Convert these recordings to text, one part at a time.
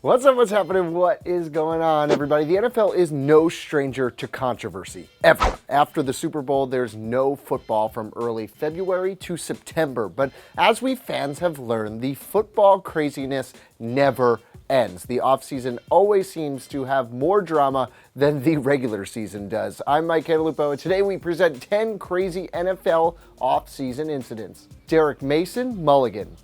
What's up, what's happening, what is going on, everybody? The NFL is no stranger to controversy, ever. After the Super Bowl, there's no football from early February to September. But as we fans have learned, the football craziness never ends. The offseason always seems to have more drama than the regular season does. I'm Mike Cantalupo, and today we present 10 crazy NFL offseason incidents. Derek Mason, Mulligan.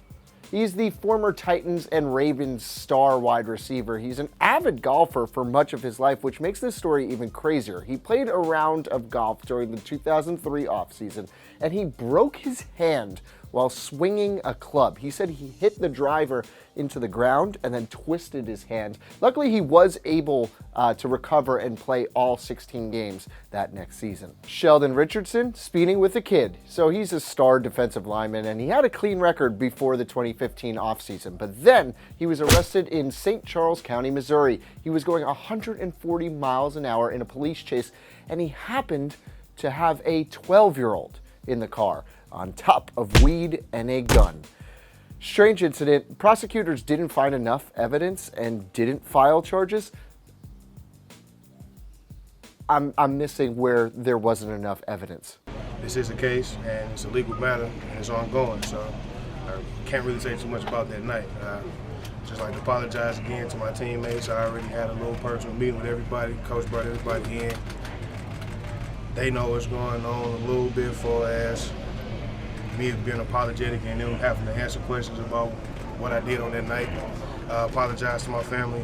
He's the former Titans and Ravens star wide receiver. He's an avid golfer for much of his life, which makes this story even crazier. He played a round of golf during the 2003 offseason, and he broke his hand while swinging a club. He said he hit the driver into the ground and then twisted his hand. Luckily, he was able to recover and play all 16 games that next season. Sheldon Richardson, speeding with a kid. So he's a star defensive lineman, and he had a clean record before the 2015 offseason. But then he was arrested in St. Charles County, Missouri. He was going 140 miles an hour in a police chase, and he happened to have a 12-year-old in the car, on top of weed and a gun. Strange incident. Prosecutors didn't find enough evidence and didn't file charges. I'm missing where there wasn't enough evidence. This is a case, and it's a legal matter, and it's ongoing, so I can't really say too much about that night. Just like to apologize again to my teammates. I already had a little personal meeting with everybody. Coach brought everybody in. They know what's going on a little bit for as me being apologetic and them having to answer questions about what I did on that night. Apologize to my family,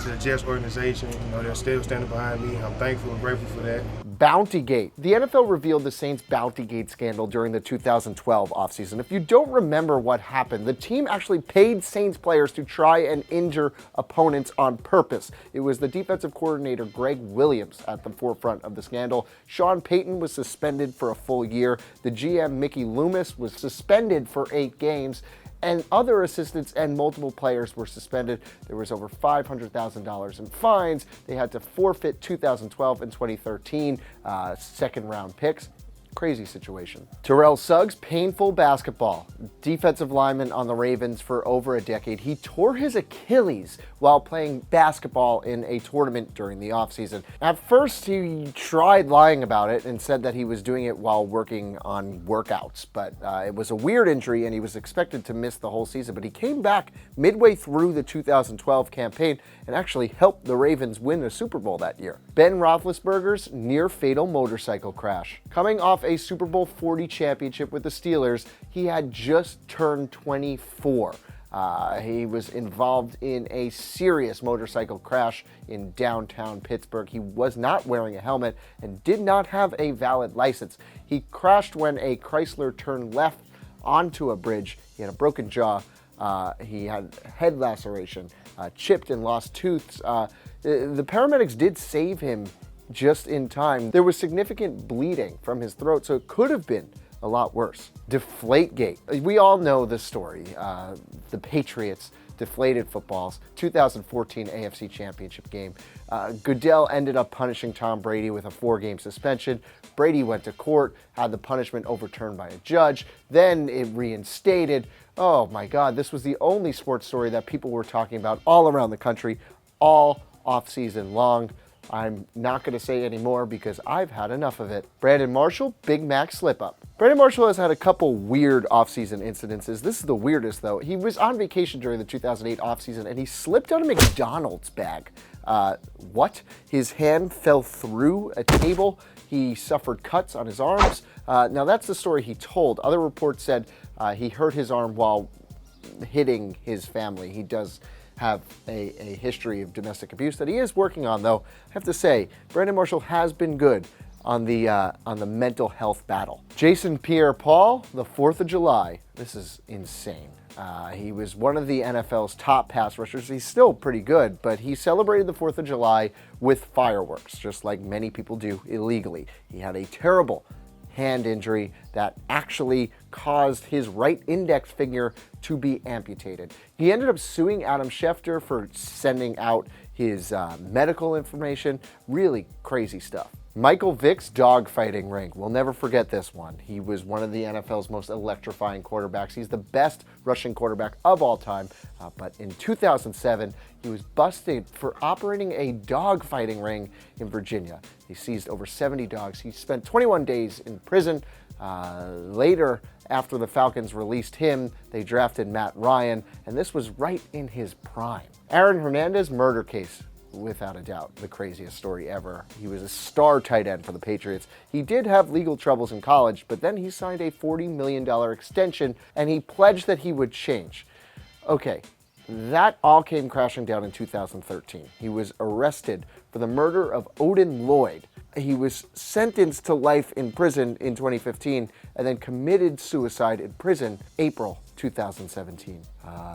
to the Jets organization. You know, they're still standing behind me. I'm thankful and grateful for that. Bountygate. The NFL revealed the Saints' Bountygate scandal during the 2012 offseason. If you don't remember what happened, the team actually paid Saints players to try and injure opponents on purpose. It was the defensive coordinator, Greg Williams, at the forefront of the scandal. Sean Payton was suspended for a full year. The GM, Mickey Loomis, was suspended for 8 games. And other assistants and multiple players were suspended. There was over $500,000 in fines. They had to forfeit 2012 and 2013 second-round picks. Crazy situation. Terrell Suggs, painful basketball. Defensive lineman on the Ravens for over a decade. He tore his Achilles while playing basketball in a tournament during the offseason. At first, he tried lying about it and said that he was doing it while working on workouts, but it was a weird injury and he was expected to miss the whole season. But he came back midway through the 2012 campaign and actually helped the Ravens win the Super Bowl that year. Ben Roethlisberger's near-fatal motorcycle crash. Coming off a Super Bowl 40 championship with the Steelers, he had just turned 24. He was involved in a serious motorcycle crash in downtown Pittsburgh. He was not wearing a helmet and did not have a valid license. He crashed when a Chrysler turned left onto a bridge. He had a broken jaw. He had head laceration, chipped and lost tooths. The paramedics did save him just in time. There was significant bleeding from his throat, so it could have been a lot worse. Deflategate. We all know the story. The Patriots deflated footballs. 2014 AFC Championship game. Goodell ended up punishing Tom Brady with a 4-game suspension. Brady went to court, had the punishment overturned by a judge. Then it reinstated. Oh my God, this was the only sports story that people were talking about all around the country, all off-season long. I'm not going to say any more because I've had enough of it. Brandon Marshall, Big Mac slip-up. Brandon Marshall has had a couple weird offseason incidences. This is the weirdest, though. He was on vacation during the 2008 offseason, and he slipped on a McDonald's bag. What? His hand fell through a table. He suffered cuts on his arms. Now, that's the story he told. Other reports said he hurt his arm while hitting his family. He does have a history of domestic abuse that he is working on, though. I have to say, Brandon Marshall has been good on the mental health battle. Jason Pierre-Paul, the 4th of July. This is insane. He was one of the NFL's top pass rushers. He's still pretty good, but he celebrated the 4th of July with fireworks, just like many people do illegally. He had a terrible hand injury that actually caused his right index finger to be amputated. He ended up suing Adam Schefter for sending out his medical information. Really crazy stuff. Michael Vick's dogfighting ring. We'll never forget this one. He was one of the NFL's most electrifying quarterbacks. He's the best rushing quarterback of all time. But in 2007, he was busted for operating a dogfighting ring in Virginia. He seized over 70 dogs. He spent 21 days in prison. Later, after the Falcons released him, they drafted Matt Ryan, and this was right in his prime. Aaron Hernandez murder case. Without a doubt, the craziest story ever. He was a star tight end for the Patriots. He did have legal troubles in college, but then he signed a $40 million extension, and he pledged that he would change. Okay, that all came crashing down in 2013. He was arrested for the murder of Odin Lloyd. He was sentenced to life in prison in 2015 and then committed suicide in prison April 2017.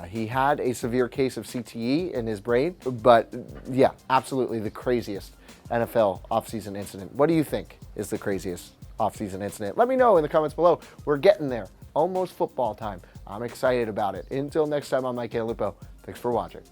He had a severe case of CTE in his brain, but yeah, absolutely the craziest NFL offseason incident. What do you think is the craziest offseason incident? Let me know in the comments below. We're getting there. Almost football time. I'm excited about it. Until next time, I'm Mike Cantalupo. Thanks for watching.